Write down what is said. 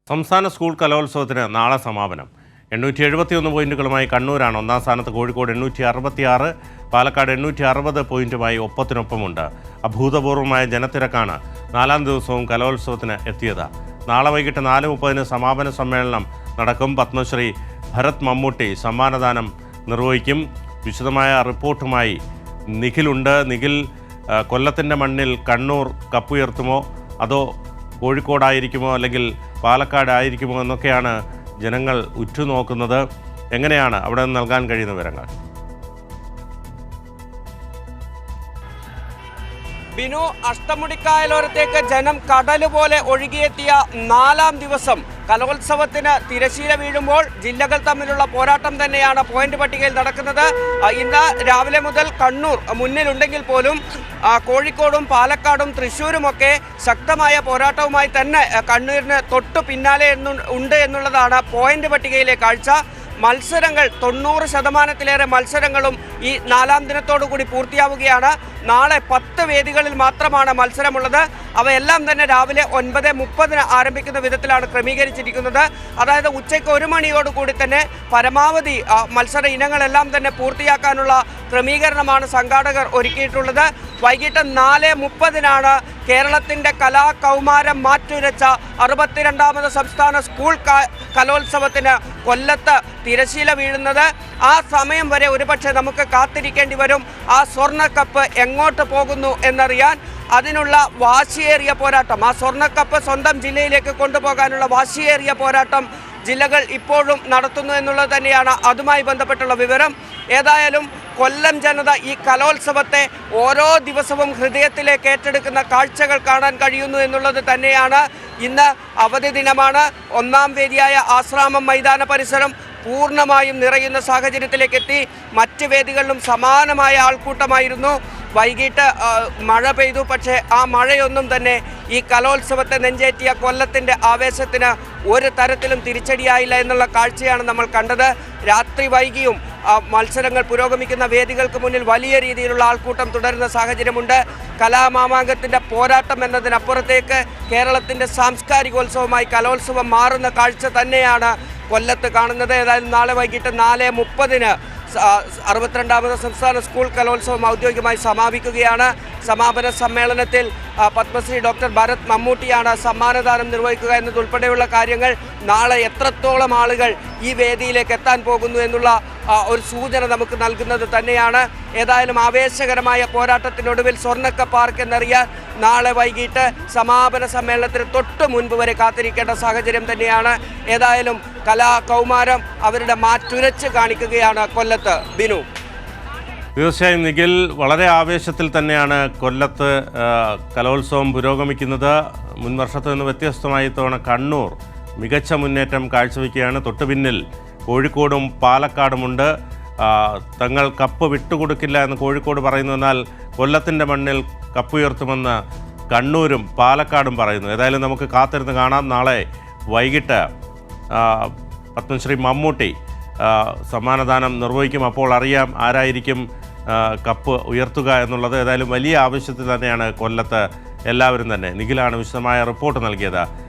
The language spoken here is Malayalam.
സംസ്ഥാന സ്കൂൾ കലോത്സവത്തിന് നാളെ സമാപനം. 871 പോയിന്റുകളുമായി കണ്ണൂരാണ് ഒന്നാം സ്ഥാനത്ത്. കോഴിക്കോട് 866, പാലക്കാട് 860 പോയിന്റുമായി ഒപ്പത്തിനൊപ്പമുണ്ട്. അഭൂതപൂർവമായ ജനത്തിരക്കാണ് നാലാം ദിവസവും കലോത്സവത്തിന് എത്തിയത്. നാളെ വൈകിട്ട് 4:30 സമാപന സമ്മേളനം നടക്കും. പത്മശ്രീ ഭരത് മമ്മൂട്ടി സമ്മാനദാനം നിർവഹിക്കും. വിശദമായ റിപ്പോർട്ടുമായി നിഖിലുണ്ട്. നിഖിൽ, കൊല്ലത്തിൻ്റെ മണ്ണിൽ കണ്ണൂർ കപ്പുയർത്തുമോ അതോ കോഴിക്കോടായിരിക്കുമോ അല്ലെങ്കിൽ പാലക്കാടായിരിക്കുമോ എന്നൊക്കെയാണ് ജനങ്ങൾ ഉറ്റുനോക്കുന്നത്. എങ്ങനെയാണ് അവിടെ നിന്ന് നൽകാൻ കഴിയുന്ന വിവരങ്ങൾ? ബിനു, അഷ്ടമുടിക്കായലോരത്തേക്ക് ജനം കടലുപോലെ ഒഴുകിയെത്തിയ നാലാം ദിവസം കലോത്സവത്തിന് തിരശീല വീഴുമ്പോൾ ജില്ലകൾ തമ്മിലുള്ള പോരാട്ടം തന്നെയാണ് പോയിന്റ് പട്ടികയിൽ നടക്കുന്നത്. ഇന്ന് രാവിലെ മുതൽ കണ്ണൂർ മുന്നിലുണ്ടെങ്കിൽ പോലും കോഴിക്കോടും പാലക്കാടും തൃശ്ശൂരുമൊക്കെ ശക്തമായ പോരാട്ടവുമായി തന്നെ കണ്ണൂരിന് തൊട്ടു പിന്നാലെ ഉണ്ട് എന്നുള്ളതാണ് പോയിന്റ് പട്ടികയിലെ കാഴ്ച. മത്സരങ്ങൾ 90% മത്സരങ്ങളും ഈ നാലാം ദിനത്തോടു കൂടി പൂർത്തിയാവുകയാണ്. നാളെ 10 വേദികളിൽ മാത്രമാണ് മത്സരമുള്ളത്. അവയെല്ലാം തന്നെ രാവിലെ 9:30 ആരംഭിക്കുന്ന വിധത്തിലാണ് ക്രമീകരിച്ചിരിക്കുന്നത്. അതായത് ഉച്ചയ്ക്ക് 1 മണിയോടുകൂടി തന്നെ പരമാവധി മത്സര ഇനങ്ങളെല്ലാം തന്നെ പൂർത്തിയാക്കാനുള്ള ക്രമീകരണമാണ് സംഘാടകർ ഒരുക്കിയിട്ടുള്ളത്. വൈകിട്ട് 4:30 കേരളത്തിൻ്റെ കലാകൗമാരം മാറ്റുരച്ച 62ാമത് സംസ്ഥാന സ്കൂൾ കലോത്സവത്തിന് കൊല്ലത്ത് തിരശീല വീഴുന്നത്. ആ സമയം വരെ ഒരുപക്ഷെ നമുക്ക് കാത്തിരിക്കേണ്ടി വരും ആ സ്വർണ്ണക്കപ്പ് എങ്ങോട്ട് പോകുന്നു എന്നറിയാൻ. അതിനുള്ള വാശിയേറിയ പോരാട്ടം, ആ സ്വർണ്ണക്കപ്പ് സ്വന്തം ജില്ലയിലേക്ക് കൊണ്ടുപോകാനുള്ള വാശിയേറിയ പോരാട്ടം ജില്ലകൾ ഇപ്പോഴും നടത്തുന്നു എന്നുള്ളത് തന്നെയാണ് അതുമായി ബന്ധപ്പെട്ടുള്ള വിവരം. ഏതായാലും കൊല്ലം ജനത ഈ കലോത്സവത്തെ ഓരോ ദിവസവും ഹൃദയത്തിലേക്ക് ഏറ്റെടുക്കുന്ന കാഴ്ചകൾ കാണാൻ കഴിയുന്നു എന്നുള്ളത് തന്നെയാണ്. ഇന്ന് അവധി ദിനമാണ്. ഒന്നാം വേദിയായ ആശ്രാമം മൈതാന പരിസരം പൂർണ്ണമായും നിറയുന്ന സാഹചര്യത്തിലേക്ക് എത്തി. മറ്റ് വേദികളിലും സമാനമായ ആൾക്കൂട്ടമായിരുന്നു. വൈകിട്ട് മഴ പെയ്തു. പക്ഷേ ആ മഴയൊന്നും തന്നെ ഈ കലോത്സവത്തെ നെഞ്ചേറ്റിയ കൊല്ലത്തിൻ്റെ ആവേശത്തിന് ഒരു തരത്തിലും തിരിച്ചടിയായില്ല എന്നുള്ള കാഴ്ചയാണ് നമ്മൾ കണ്ടത്. രാത്രി വൈകിയും മത്സരങ്ങൾ പുരോഗമിക്കുന്ന വേദികൾക്ക് മുന്നിൽ വലിയ രീതിയിലുള്ള ആൾക്കൂട്ടം തുടരുന്ന സാഹചര്യമുണ്ട്. കലാമാമാങ്കത്തിൻ്റെ പോരാട്ടം എന്നതിനപ്പുറത്തേക്ക് കേരളത്തിൻ്റെ സാംസ്കാരികോത്സവമായി കലോത്സവം മാറുന്ന കാഴ്ച തന്നെയാണ് കൊല്ലത്ത് കാണുന്നത്. ഏതായാലും നാളെ വൈകിട്ട് 4:30 62ാമത് സംസ്ഥാന സ്കൂൾ കലോത്സവം ഔദ്യോഗികമായി സമാപിക്കുകയാണ്. സമാപന സമ്മേളനത്തിൽ പത്മശ്രീ ഡോക്ടർ ഭരത് മമ്മൂട്ടിയാണ് സമ്മാനദാനം നിർവഹിക്കുക എന്നതുൾപ്പെടെയുള്ള കാര്യങ്ങൾ. നാളെ എത്രത്തോളം ആളുകൾ ഈ വേദിയിലേക്ക് എത്താൻ പോകുന്നു എന്നുള്ള ഒരു സൂചന നമുക്ക് നൽകുന്നത് തന്നെയാണ്. ഏതായാലും ആവേശകരമായ പോരാട്ടത്തിനൊടുവിൽ സ്വർണ്ണക്കപ്പ് ആർക്കെന്നറിയാൻ നാളെ വൈകിട്ട് സമാപന സമ്മേളനത്തിന് തൊട്ട് മുൻപ് വരെ കാത്തിരിക്കേണ്ട സാഹചര്യം തന്നെയാണ്. ഏതായാലും കലാകൗമാരം അവരുടെ മാറ്റുരച്ച് കാണിക്കുകയാണ് കൊല്ലത്ത്. ബിനു, തീർച്ചയായും നിഖിൽ, വളരെ ആവേശത്തിൽ തന്നെയാണ് കൊല്ലത്ത് കലോത്സവം പുരോഗമിക്കുന്നത്. മുൻ വർഷത്തു നിന്ന് വ്യത്യസ്തമായി ഇത്തവണ കണ്ണൂർ മികച്ച മുന്നേറ്റം കാഴ്ചവെക്കുകയാണ്. തൊട്ടുപിന്നിൽ കോഴിക്കോടും പാലക്കാടുമുണ്ട്. തങ്ങൾ കപ്പ് വിട്ടുകൊടുക്കില്ല എന്ന് കോഴിക്കോട് പറയുന്നു. എന്നാൽ കൊല്ലത്തിൻ്റെ മണ്ണിൽ കപ്പുയർത്തുമെന്ന് കണ്ണൂരും പാലക്കാടും പറയുന്നു. ഏതായാലും നമുക്ക് കാത്തിരുന്ന് കാണാം. നാളെ വൈകിട്ട് പത്മശ്രീ മമ്മൂട്ടി സമ്മാനദാനം നിർവഹിക്കും. അപ്പോൾ അറിയാം ആരായിരിക്കും കപ്പ് ഉയർത്തുക എന്നുള്ളത്. ഏതായാലും വലിയ ആവശ്യത്തിൽ തന്നെയാണ് കൊല്ലത്ത് എല്ലാവരും തന്നെ. നിഖിലാണ് വിശദമായ റിപ്പോർട്ട് നൽകിയത്.